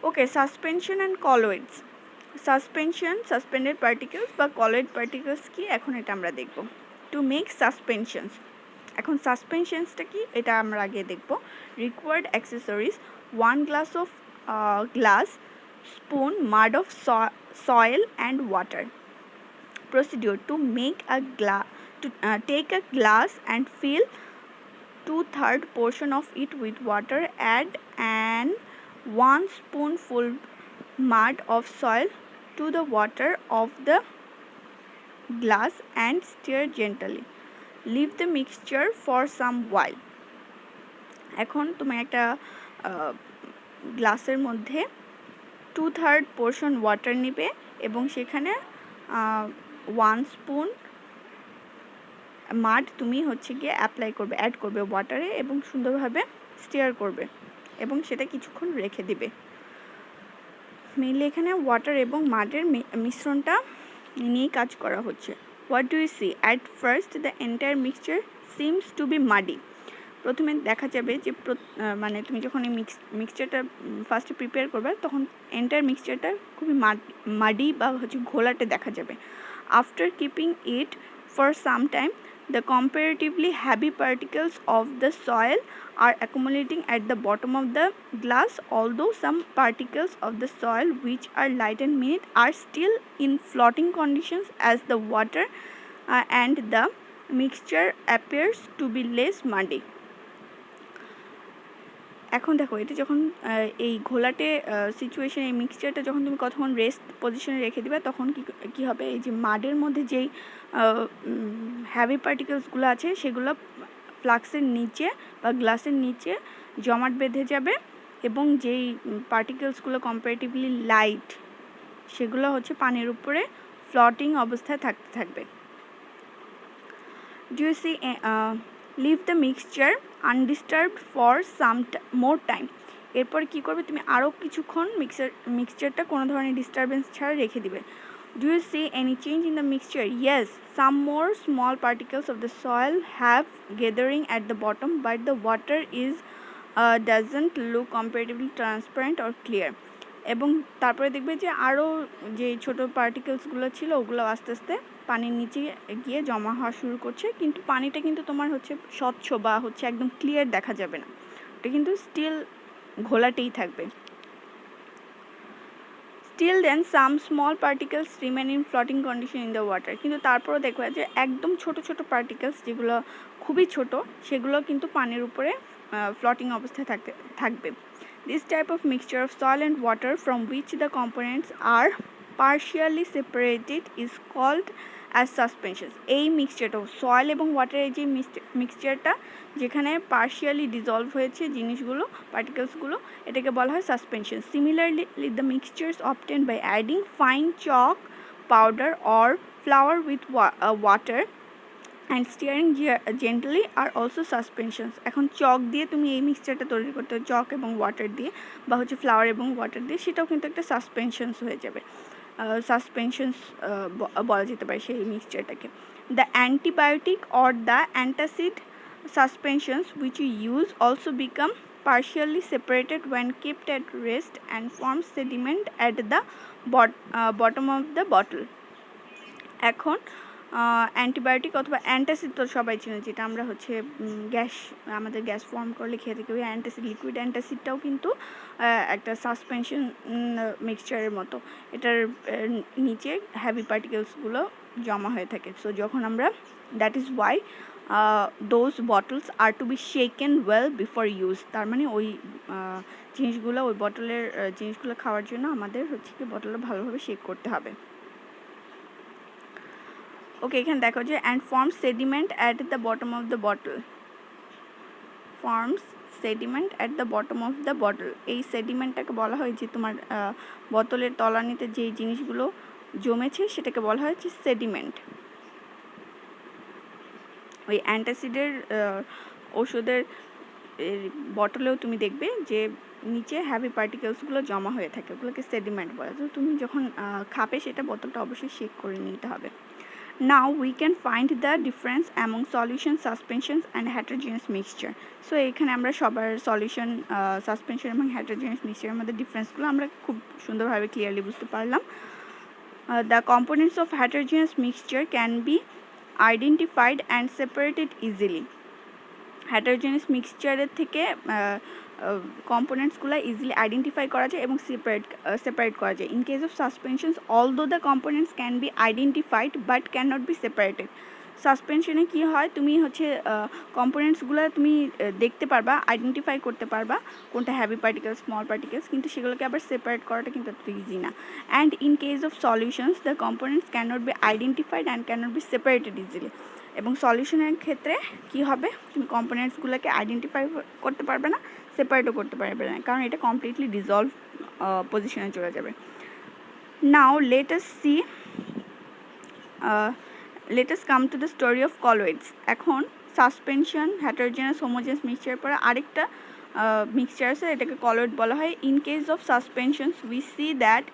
Okay, suspension and colloids. Suspension, suspended particles বা colloid particles কি, এখন এটা আমরা দেখব। টু মেক সাসপেনশনস, এখন সাসপেনশনসটা কি এটা আমরা আগে দেখব। Required accessories: 1 glass of glass, spoon, mud of soil and water. Procedure: to make a take a glass and fill 2/3 portion of it with water. Add an 1 spoonful mud of soil to the water of the glass and stir gently. Leave the mixture for some while. এখন তুমি একটা গ্লাসের মধ্যে 2/3 portion water নিবে এবং সেখানে 1 spoon মাড তুমি হচ্ছে গিয়ে অ্যাপ্লাই করবে, অ্যাড করবে ওয়াটারে এবং সুন্দরভাবে স্টিয়ার করবে এবং সেটা কিছুক্ষণ রেখে দিবে। মেইনলি এখানে ওয়াটার এবং মাডের মিশ্রণটা নিয়েই কাজ করা হচ্ছে। What do you see? At first the entire mixture seems to be muddy. প্রথমে দেখা যাবে যে মানে তুমি যখন এই মিক্সচারটা ফার্স্টে প্রিপেয়ার করবে তখন এন্টায়ার মিক্সচারটা খুবই মাডি বা হচ্ছে ঘোলাটে দেখা যাবে। After keeping it for some time, the comparatively heavy particles of the soil are accumulating at the bottom of the glass, although some particles of the soil which are light and minute are still in floating conditions as the water and the mixture appears to be less muddy. এখন দেখো এটা যখন এই ঘোলাটে situation, এই মিক্সচারটা যখন তুমি কতক্ষণ রেস্ট পজিশনে রেখে দিবে তখন কি হবে, এই যে মাডের মধ্যে যেই হ্যাভি পার্টিকেলসগুলো আছে সেগুলো ফ্লাক্সের নিচে বা গ্লাসের নিচে জমাট বেঁধে যাবে এবং যেই পার্টিকেলসগুলো কম্পারেটিভলি লাইট সেগুলো হচ্ছে পানির উপরে ফ্লটিং অবস্থায় থাকতে থাকবে। Do you see? Leave the mixture undisturbed for some more time. এরপর কী করবে, তুমি আরও কিছুক্ষণ মিক্সচারটা কোনো ধরনের ডিস্টারবেন্স ছাড়া রেখে দিবে। Do you see any change in the mixture? Yes, some more small particles of the soil have gathering at the bottom, but the water is doesn't look comparatively transparent or clear. এবং তারপরে দেখবে যে আরও যে ছোটো পার্টিকেলসগুলো ছিল ওগুলো আস্তে আস্তে পানির নিচে গিয়ে জমা হওয়া শুরু করছে, কিন্তু পানিটা কিন্তু তোমার হচ্ছে স্বচ্ছ বা হচ্ছে একদম ক্লিয়ার দেখা যাবে না, ওটা কিন্তু স্টিল ঘোলাটেই থাকবে। Still then some small particles remain in floating condition in the water. কিন্তু তারপরেও দেখবে যে একদম ছোট ছোট পার্টিকেলস যেগুলো খুবই ছোট সেগুলো কিন্তু পানির উপরে ফ্লটিং অবস্থায় থাকবে। This type of mixture of soil and water from which the components are partially separated is called as suspensions. এই মিক্সচারটা সয়েল এবং ওয়াটারের যে মিক্সচারটা যেখানে পার্শিয়ালি ডিজলভ হয়েছে জিনিসগুলো, পার্টিকেলসগুলো, এটাকে বলা হয় suspension. Similarly the mixtures obtained by adding fine chalk powder or flour with water and stirring gently are also suspensions. এখন চক দিয়ে তুমি এই মিক্সচারটা তৈরি করতে, চক এবং ওয়াটার দিয়ে বা হচ্ছে ফ্লাওয়ার এবং ওয়াটার দিয়ে, সেটাও কিন্তু একটা সাসপেনশনস হয়ে যাবে, সাসপেনশনস বলা যেতে পারে সেই মিক্সচারটাকে। The antibiotic or the antacid suspensions which you use also become partially separated when kept at rest and form sediment at the bottom of the bottle. এখন অ্যান্টিবায়োটিক অথবা অ্যান্টাসিড তো সবাই চিনে, যেটা আমরা হচ্ছে গ্যাস, আমাদের গ্যাস ফর্ম করলে খেয়ে থাকি, ওই অ্যান্টাসিড, লিকুইড অ্যান্টাসিডটাও কিন্তু একটা সাসপেনশন মিক্সচারের মতো, এটার নিচে হ্যাভি পার্টিকেলসগুলো জমা হয়ে থাকে। সো যখন আমরা, that is why those bottles are to be shaken well before use. তার মানে ওই জিনিসগুলো, ওই বটলের জিনিসগুলো খাওয়ার জন্য আমাদের হচ্ছে কি বটলটা ভালোভাবে শেক করতে হবে। ওকে, এখানে দেখো যে and forms sediment at the bottom of the bottle, forms sediment at the bottom of the bottle. এই সেডিমেন্টটাকে বলা হয় যে তোমার বোতলের তলানিতে যেই জিনিসগুলো জমেছে সেটাকে বলা হয় যে সেডিমেন্ট। ওই অ্যান্টাসিডের ওষুধের বটলেও তুমি দেখবে যে নিচে হ্যাভি পার্টিকেলসগুলো জমা হয়ে থাকে, ওগুলোকে সেডিমেন্ট বলে। তো তুমি যখন খাবে সেটা বোতলটা অবশ্যই শেক করে নিতে হবে। Now we can find the difference among solution, suspensions and heterogeneous mixture. So এখানে আমরা সবার সলিউশন, সাসপেনশন এবং হেটেরোজেনাস মিক্সচারের মধ্যে ডিফারেন্সগুলো আমরা খুব সুন্দরভাবে ক্লিয়ারলি বুঝতে পারলাম। The components of heterogeneous mixture can be identified and separated easily. Heterogeneous মিক্সচারের থেকে কম্পোনেন্টসগুলো ইজিলি আইডেন্টিফাই করা যায় এবং সেপারেট করা যায়। In case of suspensions, although the components can be identified but can not be separated. সাসপেনশনে কী হয়, তুমি হচ্ছে কম্পোনেন্টসগুলো তুমি দেখতে পারবা, আইডেন্টিফাই করতে পারবা কোনটা হ্যাভি পার্টিকেলস, স্মল পার্টিকেলস, কিন্তু সেগুলোকে আবার সেপারেট করাটা কিন্তু এত ইজি না। And in case of solutions, the components can not be identified and can not be separated easily. এবং সলিউশনের ক্ষেত্রে কি হবে, তুমি কম্পোনেন্টসগুলোকে আইডেন্টিফাই করতে পারবে না, সেপারেটও করতে পারবে না, কারণ এটা কমপ্লিটলি ডিজলভ পজিশনে চলে যাবে। Now let us come to the story of colloids. এখন সাসপেনশন, হেটেরোজেনাস, হোমোজেনাস মিক্সচার পরে আরেকটা মিক্সচার আছে, এটাকে কলয়েড বলা হয়। In case of suspensions we see that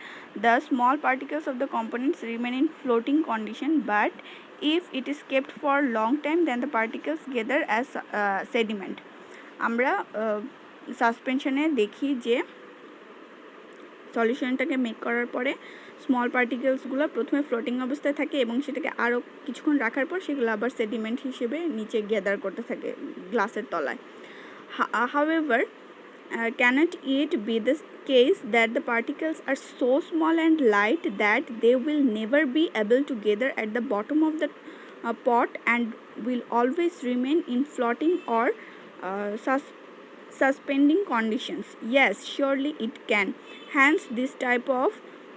the small particles of the components remain in floating condition, but if it is kept for long time then the particles gather as sediment. আমরা সাসপেনশনে দেখি যে সলিউশনটাকে make করার পরে small পার্টিকেলসগুলো প্রথমে floating অবস্থায় থাকে এবং সেটাকে আরও কিছুক্ষণ রাখার পর সেগুলো আবার সেডিমেন্ট হিসেবে নিচে গ্যাদার করতে থাকে গ্লাসের তলায়। However, cannot it be the case that the particles are so small and light that they will never be able to gather at the bottom of the pot and will always remain in floating or suspending conditions? Yes, surely it can. Hence, this type of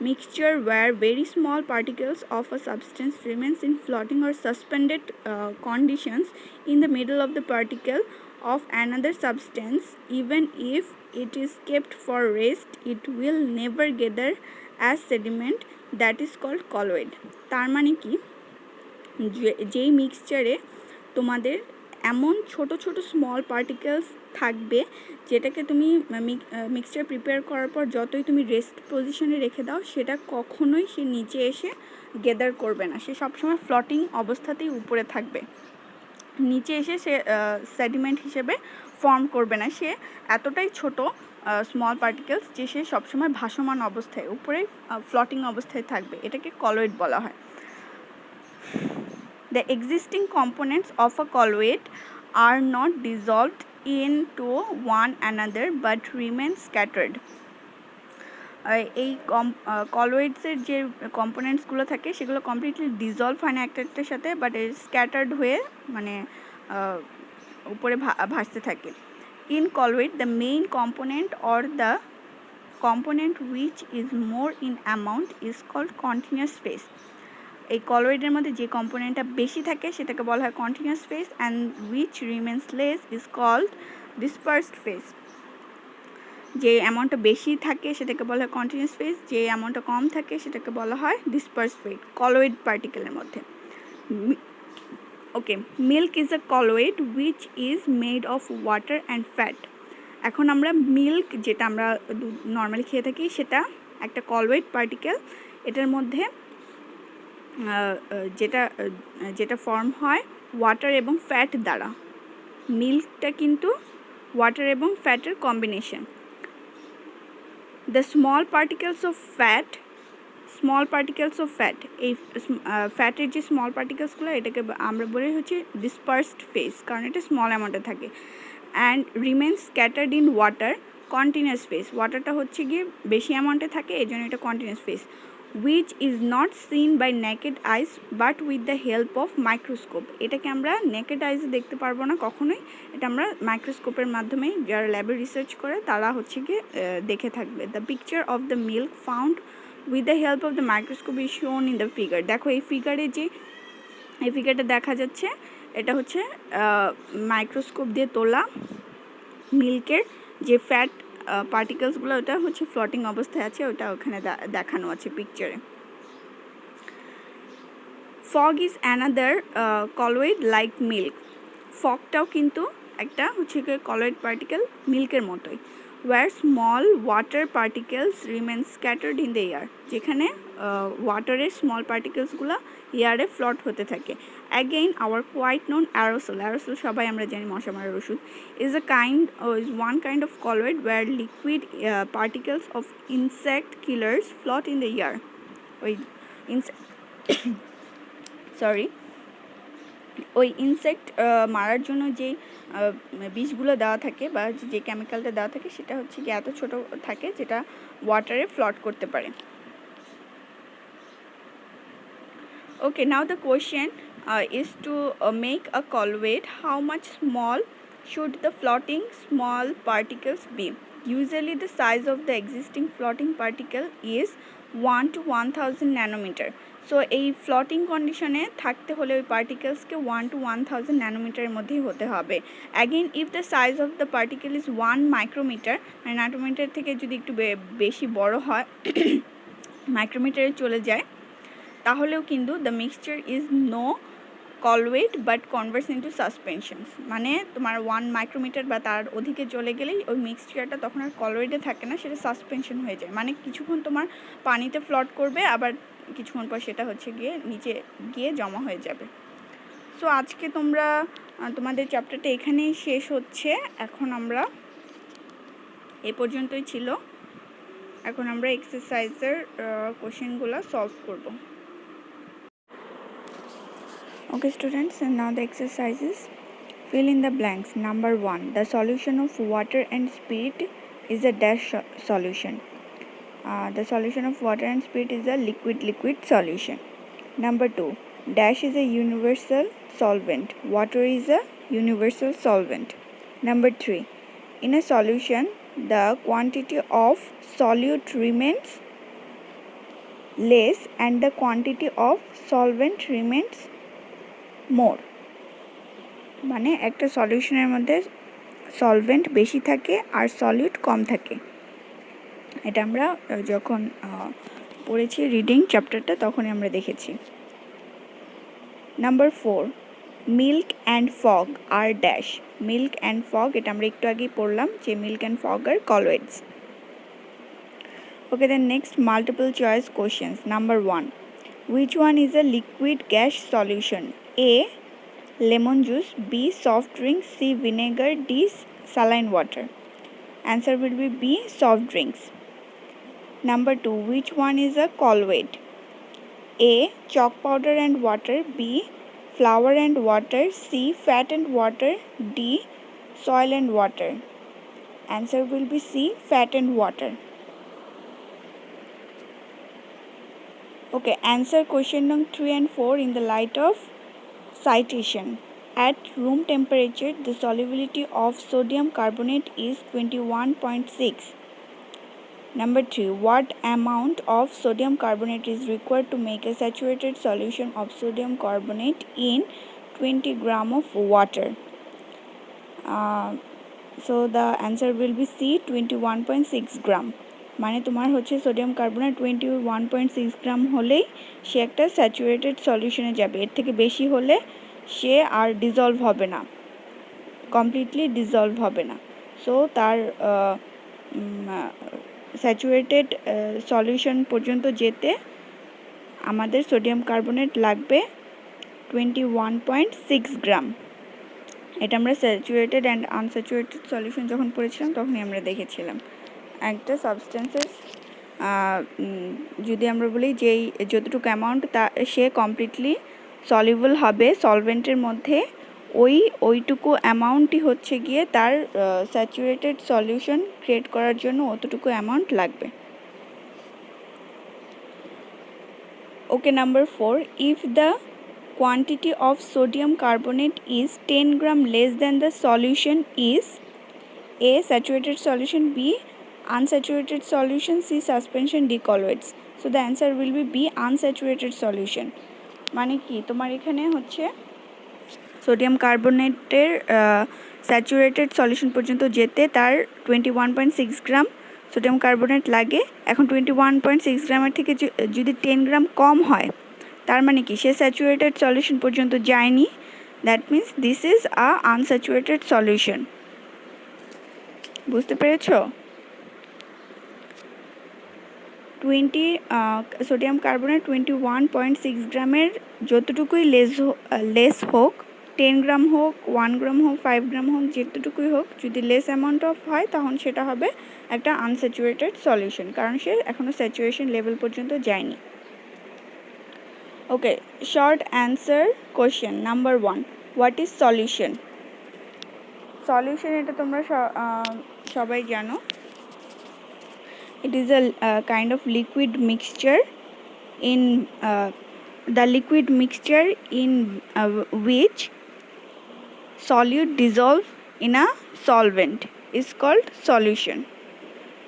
mixture where very small particles of a substance remains in floating or suspended conditions in the middle of the particle of another substance, even if it is kept for rest, it will never gather as sediment, that is called colloid. তার মানে কি, যেই মিক্সচারে তোমাদের এমন ছোট ছোট small particles থাকবে যেটাকে তুমি মিক্সচার প্রিপেয়ার করার পর যতই তুমি রেস্ট পজিশনে রেখে দাও, সেটা কখনোই সে নিচে এসে গ্যাদার করবে না, সে সবসময় ফ্লোটিং অবস্থাতেই উপরে থাকবে, নিচে এসে সে সেডিমেন্ট হিসেবে ফর্ম করবে না। সে এতটাই ছোট স্মল পার্টিকেলস যে সে সবসময় ভাসমান অবস্থায় উপরে ফ্লোটিং অবস্থায় থাকবে, এটাকে কলয়েড বলা হয়। The existing components of a colloid are not dissolved into one another but remain scattered. এই কলয়েডসের যে কম্পোনেন্টসগুলো থাকে সেগুলো কমপ্লিটলি ডিজলভ হয় না একটার সাথে, বাট স্ক্যাটার্ড হয়ে মানে উপরে ভাসতে থাকে। In colloid the main component or the component which is more in amount is called continuous phase. এই কলয়েডের মধ্যে যে কম্পোনেন্টটা বেশি থাকে সেটাকে বলা হয় continuous phase, and which remains less is called dispersed phase. যে অ্যামাউন্টটা বেশি থাকে সেটাকে বলা হয় কন্টিনিউয়াস ফেজ, যে অ্যামাউন্টটা কম থাকে সেটাকে বলা হয় ডিসপার্সড ফেজ কলয়েড পার্টিকেলের মধ্যে। Okay, milk is a colloid which is made of water and fat. এখন আমরা মিল্ক যেটা আমরা নর্মালি খেয়ে থাকি সেটা একটা কলয়েড পার্টিকেল, এটার মধ্যে যেটা ফর্ম হয় ওয়াটার এবং ফ্যাট দ্বারা। মিল্কটা কিন্তু ওয়াটার এবং ফ্যাটের combination. The small particles of fat এই ফ্যাটের যে স্মল পার্টিকেলসগুলো এটাকে আমরা বলি হচ্ছে ডিসপার্সড ফেজ, কারণ এটা স্মল অ্যামাউন্টে থাকে। And remain scattered in water continuous phase, ওয়াটারটা হচ্ছে গিয়ে বেশি অ্যামাউন্টে থাকে, এই জন্য এটা continuous phase. which is not seen by naked eyes but with the help of microscope. এটাকে আমরা নেকেড আইজে দেখতে পারবো না কখনোই, এটা আমরা মাইক্রোস্কোপের মাধ্যমে যারা ল্যাবে রিসার্চ করে তারা হচ্ছে গিয়ে দেখে থাকবে। The picture of the milk found with the help of the microscope is শোন ইন দ্য ফিগার। দেখো এই ফিগারটা দেখা যাচ্ছে, এটা হচ্ছে মাইক্রোস্কোপ দিয়ে তোলা মিল্কের যে ফ্যাট পার্টিকেলসগুলো, ওটা হচ্ছে ফ্লোটিং অবস্থায় আছে, ওটা ওখানে দেখানো আছে পিকচারে। Fog is another colloid like milk. ফগটাও কিন্তু একটা হচ্ছে কলয়েড পার্টিকেল মিল্কের মতোই। where small water particles remain scattered in the air, যেখানে ওয়াটারের স্মল পার্টিকেলসগুলো এয়ারে ফ্লট হতে থাকে। Again, our quite known aerosol সবাই আমরা জানি মশা মারার ওষুধ, is one kind of colloid where liquid particles of insect killers float in the air. ওই ইনসেক্ট মারার জন্য যে বিষগুলো দেওয়া থাকে বা যে কেমিক্যালটা দেওয়া থাকে সেটা হচ্ছে কি এত ছোট থাকে যেটা ওয়াটারে ফ্লট করতে পারে। Okay, now the question is to make a colloid. How much small should the floating small particles be? Usually the size of the existing floating particle is 1 to 1000 nanometer. So এই ফ্লটিং কন্ডিশনে থাকতে হলে ওই পার্টিকেলসকে 1 to 1000 ন্যানোমিটারের মধ্যেই হতে হবে। Again if the size of the particle is 1 micrometre, মানে nanometre থেকে যদি একটু বেশি বড় হয় মাইক্রোমিটারে চলে যায়, তাহলেও কিন্তু the mixture is no colloid but converts into suspensions, মানে তোমার 1 মাইক্রোমিটার বা তার অধিকে চলে গেলেই ওই মিক্সচারটা তখন আর কলোয়েডে থাকে না, সেটা সাসপেনশন হয়ে যায়, মানে কিছুক্ষণ তোমার পানিতে ফ্লট করবে, আবার কিছুক্ষণ পর সেটা হচ্ছে গিয়ে নিচে গিয়ে জমা হয়ে যাবে। সো আজকে তোমাদের চ্যাপ্টারটা এখানেই শেষ হচ্ছে। এখন আমরা এ পর্যন্তই ছিল, এখন আমরা এক্সারসাইজের কোশ্চেনগুলো সলভ করব। Okay students, and now the exercises. Fill in the blanks. Number 1, the solution of water and spirit is a dash solution. The solution of water and spirit is a liquid solution. Number 2, dash is a universal solvent. Water is a universal solvent. Number 3, in a solution the quantity of solute remains less and the quantity of solvent remains more. মানে একটা সলিউশনের মধ্যে solvent বেশি থাকে আর solute কম থাকে। এটা আমরা যখন পড়েছি রিডিং চ্যাপ্টারটা তখনই আমরা দেখেছি। Number 4, milk and fog are dash. Milk and fog এটা আমরা একটু আগেই পড়লাম যে milk and fog are colloids. Okay, then next multiple choice questions. Number 1, which one is a liquid gas solution? A, lemon juice, B, soft drink, C, vinegar, D, saline water. Answer will be B, soft drinks. Number 2, which one is a colloid? A, chalk powder and water, B, flour and water, C, fat and water, D, soil and water. Answer will be C, fat and water. Okay, answer question number 3 and 4 in the light of citation. At room temperature, the solubility of sodium carbonate is 21.6. Number 3, what amount of sodium carbonate is required to make a saturated solution of sodium carbonate in 20 gram of water? So the answer will be C, 21.6 gram. মানে তোমার হচ্ছে sodium carbonate 21.6 গ্রাম হলেই সে একটা saturated সলিউশনে যাবে, এর থেকে বেশি হলে সে আর ডিজলভ হবে না, কমপ্লিটলি ডিজলভ হবে না। সো তার স্যাচুরেটেড সলিউশন পর্যন্ত যেতে আমাদের সোডিয়াম কার্বনেট লাগবে 21.6 গ্রাম। এটা আমরা স্যাচুরেটেড অ্যান্ড আনস্যাচুরেটেড সলিউশন যখন পড়েছিলাম তখনই আমরা দেখেছিলাম। একটা সাবস্টেন্সেস যদি আমরা বলি যেই যতটুকু অ্যামাউন্ট তা সে কমপ্লিটলি সলিউবল হবে সলভেন্টের মধ্যে, ওইটুকু অ্যামাউন্টই হচ্ছে গিয়ে তার স্যাচুরেটেড সলিউশন ক্রিয়েট করার জন্য অতটুকু অ্যামাউন্ট লাগবে। Okay, number 4, if the quantity of sodium carbonate is 10 gram less than the solution is A, saturated solution, B, unsaturated solution, C, suspension, D, colloids. So the answer will be B, unsaturated solution. মানে কি তোমার এখানে হচ্ছে sodium কার্বনেটের saturated solution পর্যন্ত যেতে তার 21.6 gram sodium carbonate লাগে। এখন 21.6 গ্রামের থেকে যদি 10 গ্রাম কম হয় তার মানে কি সে স্যাচুরেটেড সলিউশন পর্যন্ত যায়নি, that means this is a unsaturated solution. বুঝতে পেরেছো? সোডিয়াম কার্বনেট 21.6 গ্রামের যতটুকুই লেস হোক, 10 গ্রাম হোক, 1 গ্রাম হোক, 5 গ্রাম হোক, যতটুকুই হোক, যদি লেস অ্যামাউন্ট অফ হয় তখন সেটা হবে একটা আনস্যাচুরেটেড সলিউশন, কারণ সে এখনও স্যাচুরেশন লেভেল পর্যন্ত যায়নি। Okay, short answer question number 1, what is solution? Solution এটা তোমরা সবাই জানো, it is a kind of liquid mixture in the liquid mixture in which solute dissolve in a solvent is called solution।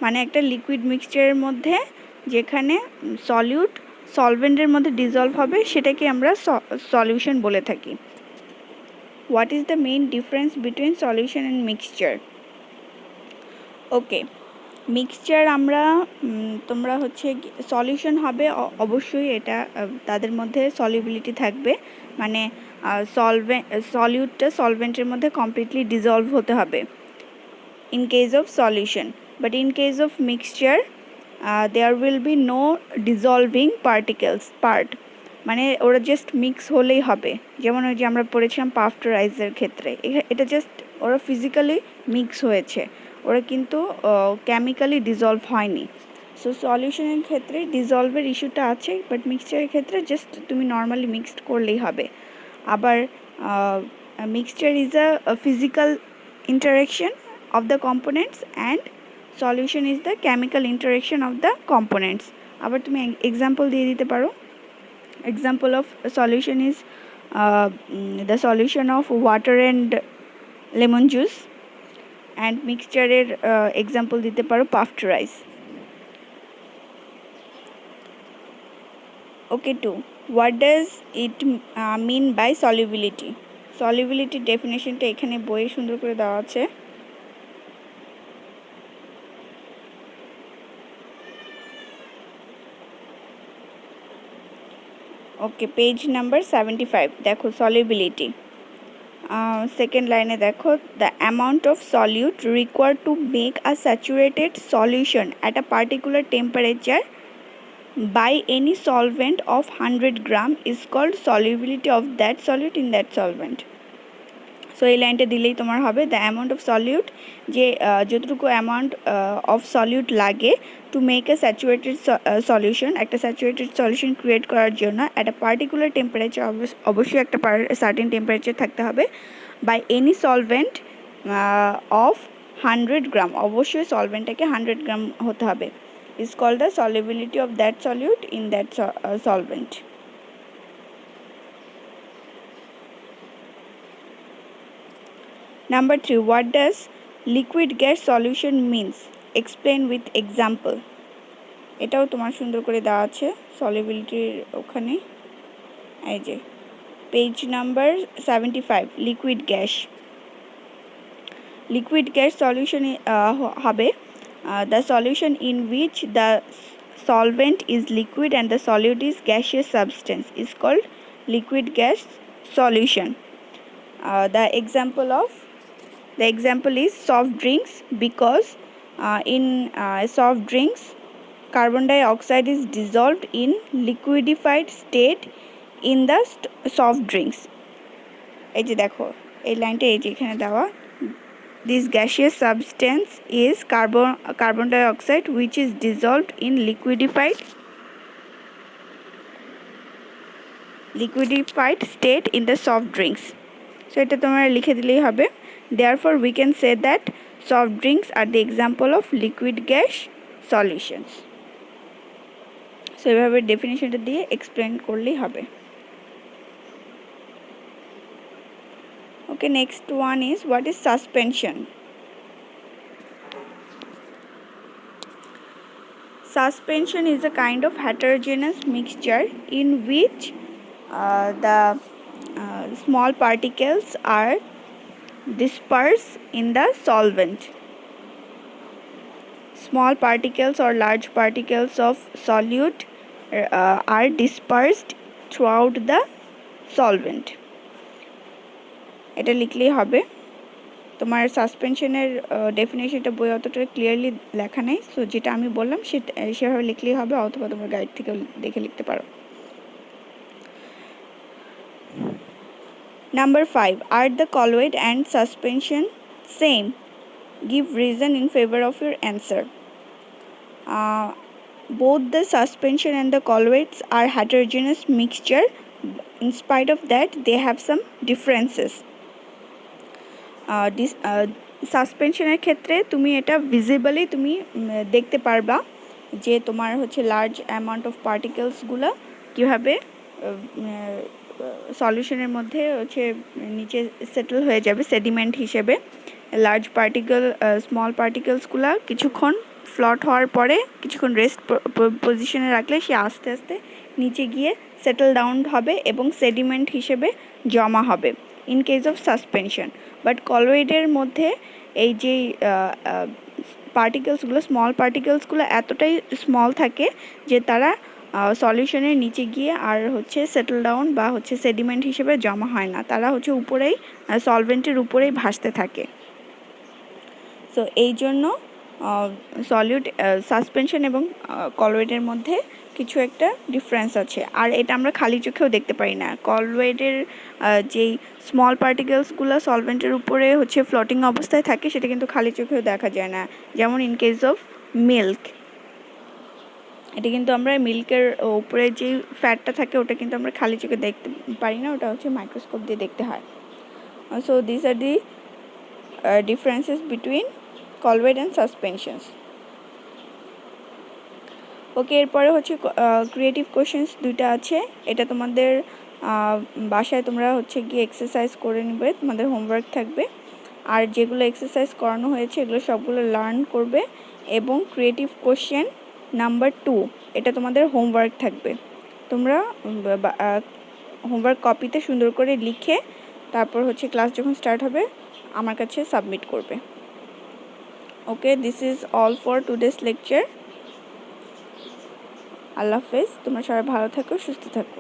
মানে একটা liquid মিক্সচারের মধ্যে যেখানে solute সলভেন্টের মধ্যে dissolved হবে সেটাকে আমরা সলিউশন বলে থাকি। What is the main difference between solution and mixture? Okay, mixture আমরা তোমরা হচ্ছে সলিউশন হবে অবশ্যই, এটা তাদের মধ্যে সলিবিলিটি থাকবে, মানে সলিউটটা সলভেন্টের মধ্যে কমপ্লিটলি ডিজলভ হতে হবে in case of solution, but in case of mixture there will be no dissolving part, মানে ওরা জাস্ট মিক্স হলেই হবে। যেমন ওই যে আমরা পড়েছিলাম পাস্টারাইজের ক্ষেত্রে, এটা জাস্ট ওরা ফিজিক্যালি মিক্স হয়েছে, ওরা কিন্তু কেমিক্যালি ডিজলভ হয়নি। সো সলিউশনের ক্ষেত্রে ডিজলভের ইস্যুটা আছে, বাট মিক্সচারের ক্ষেত্রে জাস্ট তুমি নর্মালি মিক্সড করলেই হবে। আবার mixture is a physical interaction of the components and solution is the chemical interaction of the components. আবার তুমি এক্সাম্পল দিয়ে দিতে পারো। Example of solution is the solution of water and lemon juice, and mixture example dite paro puffed rice. Okay, 2, what does it mean by solubility? Solubility definition ta ekhane boye sundor kore deowa ache। Okay, page number 75 দেখো solubility. Second লাইনে দেখো, the amount of solute required to make a saturated solution at a particular temperature by any solvent of 100 gram is called solubility of that solute in that solvent. So এই লাইনটা দিলেই তোমার হবে the amount of solute, যে যতটুকু amount of solute লাগে to make a saturated solution, একটা saturated solution create করার জন্য অ্যাট আ পার্টিকুলার টেম্পারেচার, অবশ্যই একটা সার্টেন টেম্পারেচার থাকতে হবে, by any solvent of 100 gram, অবশ্যই সলভেন্টটাকে 100 গ্রাম হতে হবে, is called the solubility of that solute in that solvent. Number 3, what does liquid gas solution means? Explain with example. এটাও তোমার সুন্দর করে দেওয়া আছে সলিবিলিটির ওখানে, এই যে page number 75, liquid gas. Liquid gas solution হবে the solution in which the solvent is liquid and the solute is gaseous substance is called liquid gas solution. The example is soft drinks, because in soft drinks carbon dioxide is dissolved in liquidified state in the soft drinks। এই যে দেখো এই লাইনটা এই যে এখানে দেওয়া, this gaseous substance is carbon dioxide which is dissolved in liquidified state in the soft drinks। So এটা তোমরা লিখে দিলেই হবে। Therefore we can say that soft drinks are the example of liquid gas solutions। So এভাবে ডেফিনিশনটা দিয়ে explain করলেই হবে। Okay, next one is, what is suspension? Suspension is a kind of heterogeneous mixture in which the small particles are dispersed in the solvent. Small particles or large particles of solute are dispersed throughout the solvent। এটা লিখলেই হবে। তোমার সাসপেনশনের ডেফিনেশনটা বই অতটা clearly লেখা নেই, so যেটা আমি বললাম সেভাবে লিখলেই হবে, অথবা তোমার গাইড থেকে দেখে লিখতে পারো। Number 5. Are the colloid and suspension same? Give reason in favor of your answer. Both the suspension and the colloids are heterogeneous mixture. In spite of that, they have some differences. সাসপেনশনের ক্ষেত্রে তুমি এটা visibly তুমি দেখতে পারবা যে তোমার হচ্ছে large amount of পার্টিকেলসগুলো কীভাবে সলিউশনের মধ্যে হচ্ছে নিচে সেটেল হয়ে যাবে সেডিমেন্ট হিসেবে। লার্জ পার্টিকেল স্মল পার্টিকেলসগুলো কিছুক্ষণ ফ্লট হওয়ার পরে কিছুক্ষণ রেস্ট পজিশনে রাখলে সে আস্তে আস্তে নিচে গিয়ে সেটেল ডাউন হবে এবং সেডিমেন্ট হিসেবে জমা হবে in case of suspension. But কলয়েডের মধ্যে এই যে পার্টিকেলসগুলো স্মল পার্টিকেলসগুলো এতটাই স্মল থাকে যে তারা সলিউশনের নিচে গিয়ে আর হচ্ছে সেটেল ডাউন বা হচ্ছে সেডিমেন্ট হিসেবে জমা হয় না, তারা হচ্ছে উপরেই সলভেন্টের উপরেই ভাসতে থাকে। সো এই জন্য সলিউট সাসপেনশন এবং কলয়েডের মধ্যে কিছু একটা ডিফারেন্স আছে, আর এটা আমরা খালি চোখেও দেখতে পারি না। কলয়েডের যেই স্মল পার্টিকেলসগুলো সলভেন্টের উপরে হচ্ছে ফ্লোটিং অবস্থায় থাকে সেটা কিন্তু খালি চোখেও দেখা যায় না, যেমন ইন কেস অফ মিল্ক। এটা কিন্তু আমরা মিল্কের উপরে যে ফ্যাটটা থাকে ওটা কিন্তু আমরা খালি চোখে দেখতে পারি না, ওটা হচ্ছে মাইক্রোস্কোপ দিয়ে দেখতে হয়। So this are the differences between colloid and suspensions. Okay, এরপরে হচ্ছে ক্রিয়েটিভ কোশ্চেন্স দুইটা আছে, এটা তোমাদের বাসায় তোমরা হচ্ছে গিয়ে এক্সারসাইজ করে নেবে, তোমাদের হোমওয়ার্ক থাকবে। আর যেগুলো এক্সারসাইজ করানো হয়েছে এগুলো সবগুলো লার্ন করবে। এবং ক্রিয়েটিভ কোশ্চেন নাম্বার 2 এটা তোমাদের হোমওয়ার্ক থাকবে, তোমরা হোমওয়ার্ক কপিতে সুন্দর করে লিখে তারপর হচ্ছে ক্লাস যখন স্টার্ট হবে আমার কাছে সাবমিট করবে। Okay, this is all for today's lecture. আল্লাহ হাফেজ, তোমরা সবাই ভালো থাকো, সুস্থ থাকো।